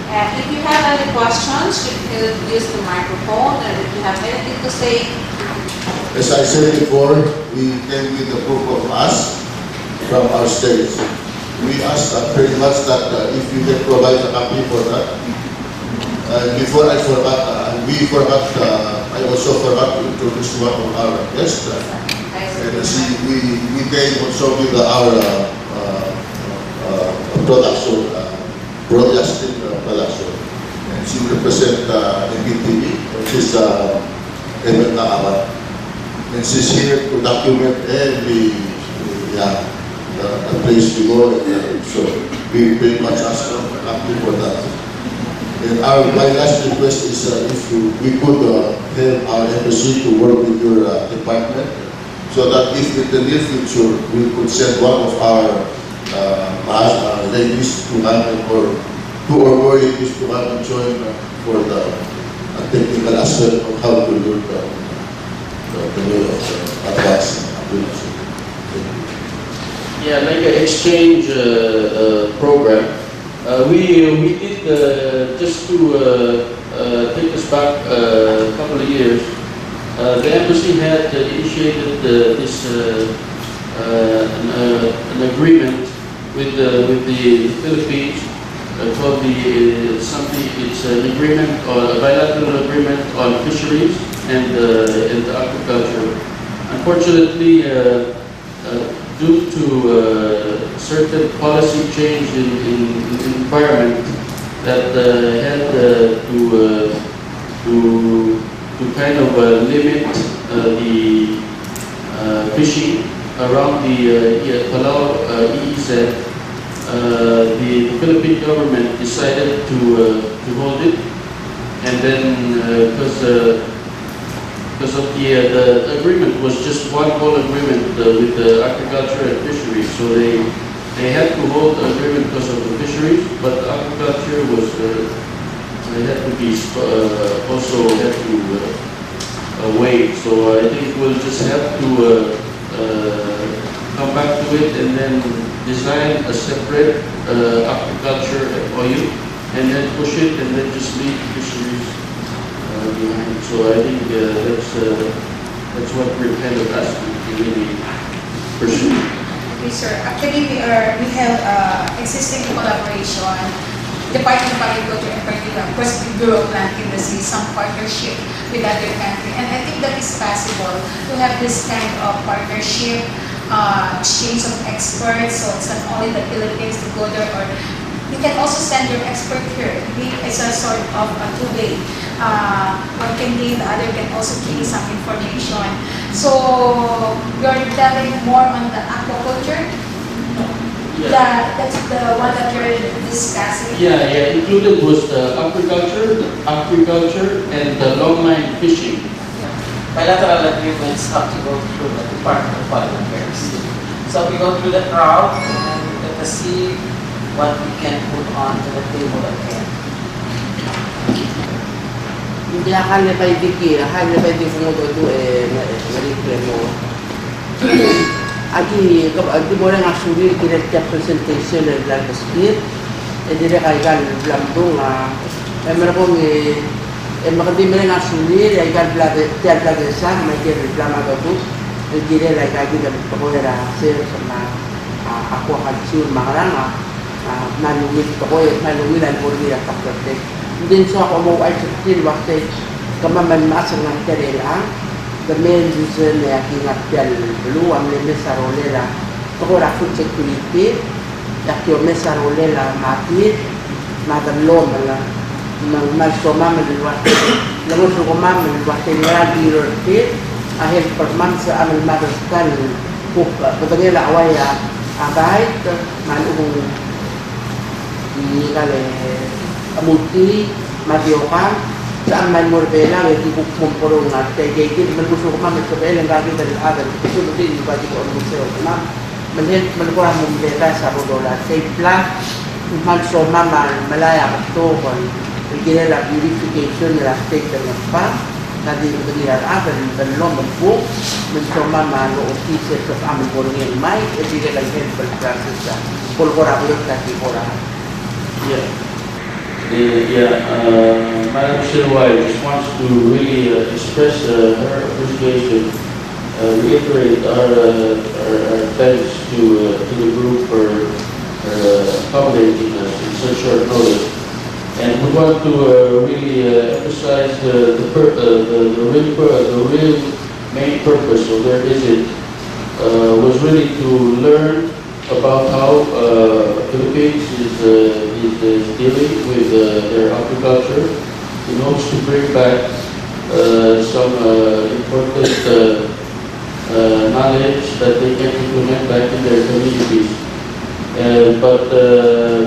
And if you have any questions, you can use the microphone, and if you have anything to say. As I said before, we came with the proof of us from our states. We asked very much that if you can provide a copy for that. Before I forgot, I also forgot to introduce one of our guests. And we came also with our production, broadcasting production. And she represents MPTV, which is Edwin Nakawan. And she's here to document every the place we go. So we very much ask for for that. And my last request is if we could help our embassy to work with your department, so that if in the near future we could send one of our ladies to have or two or more ladies to have and join for the technical aspect of how to do the way of advancing application. Yeah, like an exchange program. We did just to take us back a couple of years. The embassy had initiated this an agreement with the Philippines called it's an agreement or a bilateral agreement on fisheries and aquaculture. Unfortunately, due to certain policy change in environment that had to kind of limit the fishing around the Palau EEZ, the Philippine government decided to hold it, and then because of the agreement was just one whole agreement with the aquaculture and fisheries, so they had to hold the agreement because of the fisheries, but the aquaculture was had to be also had to wait. So I think we'll just have to come back to it and then design a separate aquaculture MOU and then push it and then just leave fisheries behind. So I think that's what we're kind of asking to really pursue. Okay, sir. Actually, we have existing collaboration, Department of Agriculture in particular, of course, the Bureau of Land Industry, some partnership with other countries. And I think that is possible to have this kind of partnership, exchange of experts, so it's not only the Philippines to go there, or you can also send your expert here. It's a sort of a two-way. One can gain, the other can also gain some information. So you're telling more on the aquaculture? Yeah. That's the one that you're discussing? Yeah, included was the agriculture, and the longline fishing. Bilateral agreements have to go through the Department of Foreign Affairs. So we go through the crowd and let us see what we can put on to the table again. Hindi akala pa idikira, akala pa hindi kumudodo naliklemo. Agi mo lang asuli direkta presentation ng Blanco Speed, dire kaigan Blanco nga, meron pong makandi mo lang asuli, kaigan Blanco sa, may kaya reklama ka po, dire like agi gamit pa ko nila sir sa mga aquaculture makaranga, nalungit pa ko, nalungilan po nila kapatid. Din so ako mo ay saktil waktu kamaman masang ng karela the main reason na kingat yan luwang ni mesarolela pagora food security yakyo mesarolela mati madalom na masoma malwat lamo so kumam malwat nga dirty ahel perman sa amal madaskan puk patagela awaya abay manung ni kale multi madiokan saan man morbela ay di kumpulong at kaya man gusto ko mamit sa belang gagawin dari agad susunod din yung bati ko ang museo ma'am manukura mong bela sa rodola kay plan man so mama malaya ito kung ginala purification nila state ng pa nadi ko nila agad ng lomang po man so mama no officer sa amin po rin may hindi ka lang health process sa pulgora ko yung kati ko Yeah. Madam Shirwai just wants to really express her appreciation, reiterate our thanks to the group for accommodating us in such short notice. And we want to really emphasize the real main purpose of their visit was really to learn about how Philippines is dealing with their agriculture in hopes to bring back some important knowledge that they can implement back in their communities. But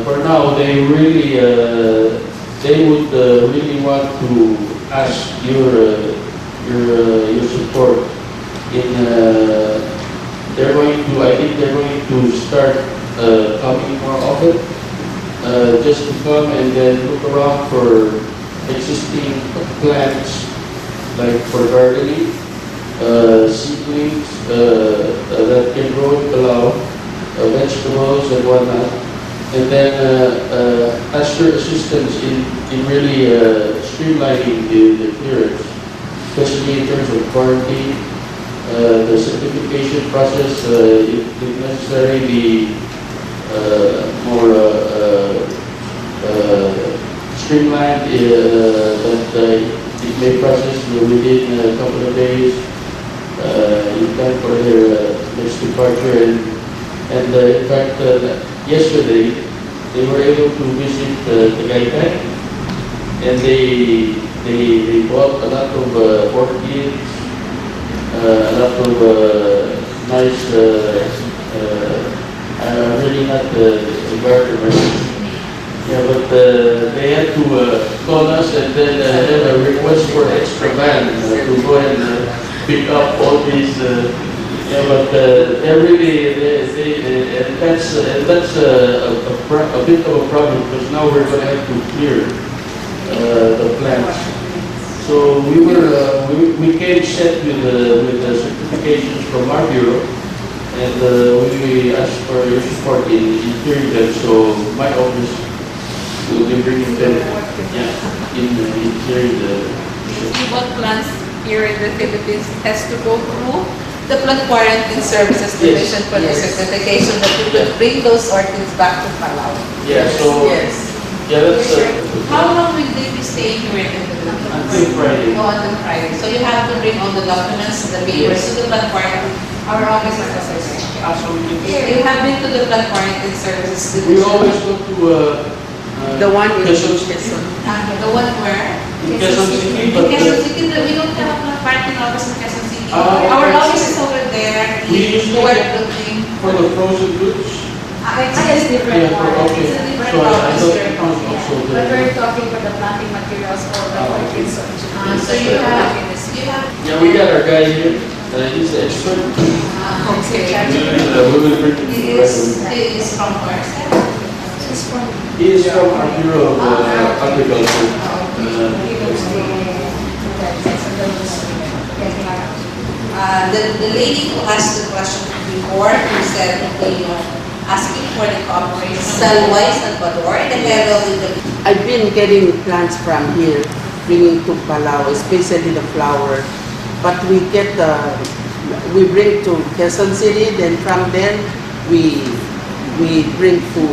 for now, they really they would really want to ask your support in. I think they're going to start coming more often, just to come and then look around for existing plants, like for gardening, seedlings that can grow in Palau, vegetables and whatnot, and then ask for assistance in really streamlining the clearance, especially in terms of quarantine. The certification process, if necessary, be more streamlined, that it may process within a couple of days in time for their next departure. And in fact, yesterday, they were able to visit Tagaytay, and they bought a lot of orchids, a lot of nice, really not gardeners. Yeah, but they had to call us and then have a request for extra van to go and pick up all these. Yeah, but they're really, and that's a bit of a problem, because now we're going to have to clear the plants. So we came set with the certifications from our bureau, and we asked for your support in clearing them. So my office will be bringing them, in clearing the. What plants here in the Philippines has to go through the Plant Quarantine Services Division for the certification that we will bring those orchids back to Palau. Yeah. So that's. How long will they be staying here in the Philippines? Until Friday. Oh, until Friday. So you have to bring all the documents, the papers to the Plant Quarantine. Our office has a service. You have been to the Plant Quarantine Services Division. We always go to The one in Quezon Quezon. The one where? In Quezon City, In but Quezon City, we don't have a Plant Quarantine office in Quezon City. Ah, Our okay. office is over there. We usually We're get looking. for the frozen goods. It's a different one. Okay. It's a different So I office. thought it was also But there. we're talking for the planting materials or the orchids. So you have. Yeah, we got our guy here. He's the expert. Okay. We will bring him He right is, away. he is from where? He is from our Bureau of Agriculture. The lady who asked the question before, who said, asking for the cooperation, Salway Salvador, the head of the. I've been getting plants from here, bringing to Palau, especially the flower. But we bring to Quezon City, then from there we bring to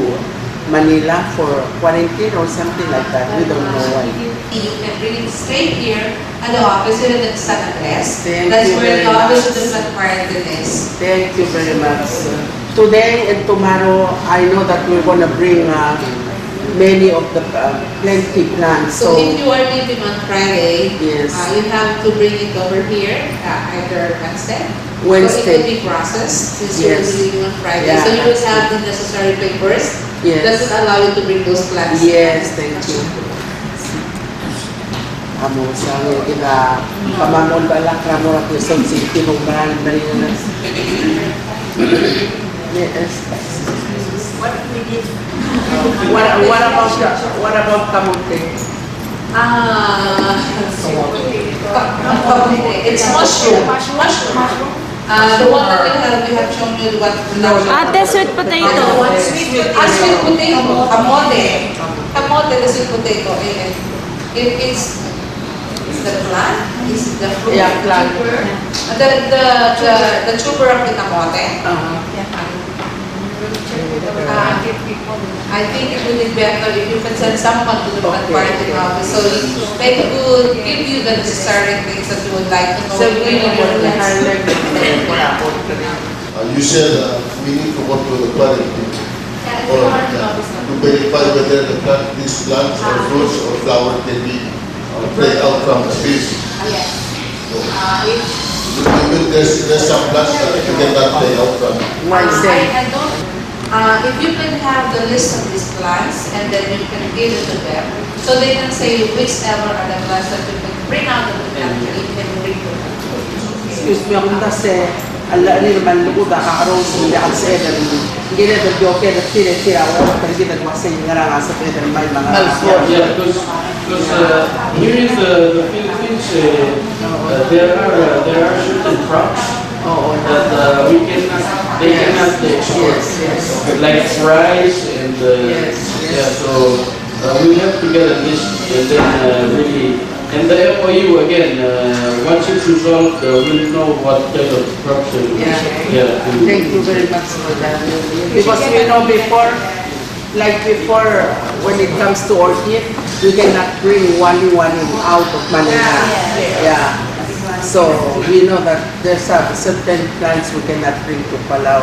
Manila for quarantine or something like that. We don't know why. You can bring it straight here at the office in the San Andres. Thank That's you where very the office of much. the Plant Quarantine is. Thank you very much. Today and tomorrow, I know that we're going to bring many of the plenty plants. So if you are leaving on Friday, Yes. you have to bring it over here, either Wednesday. So it Wednesday. will be processed since you will Yes. be leaving on Friday. Yeah, So you will that's have the necessary papers that Yes. will allow you to bring those plants. Yes, thank you. Amo sa ila pamamon balak ramo ra Quezon City mong bahan bali na. Yes. What about kamote? It's mushroom. Mushroom. The one that we have shown you what. Ate, sweet potato. Sweet potato. Kamote. kamote, the sweet potato, if it's the plant, is the fruit, Yeah, plant. tuber, the tuber of the kamote. I think it would be better if you can send someone to the plant quarantine office, so they could give you the necessary things that you would like to know. So, we know what the highlight You said we need to go to the quarantine or to verify whether these plants or fruits or flowers can be played out from the field. There's some plants that you cannot play out from. One say, I don't, if you can have the list of these plants and then you can give it to them, so they can say whichever are the plants that you can bring out of the country and bring to them. excuse me, akong dase, ala ni naman lukod kakaroon sa mga katseda. Hindi na nag-joke na tira-tira ako pero hindi nagwaksa yung nga sa pwede may mga Yeah, because here in the Philippines, there are certain crops that they cannot export, like rice and yeah. So we have to get a list and then really. And the MOU again, once it's resolved, we'll know what kind of crops to Thank you very much for that. Because we know before, when it comes to orchid, we cannot bring one out of Manila. Yeah. So we know that there's certain plants we cannot bring to Palau.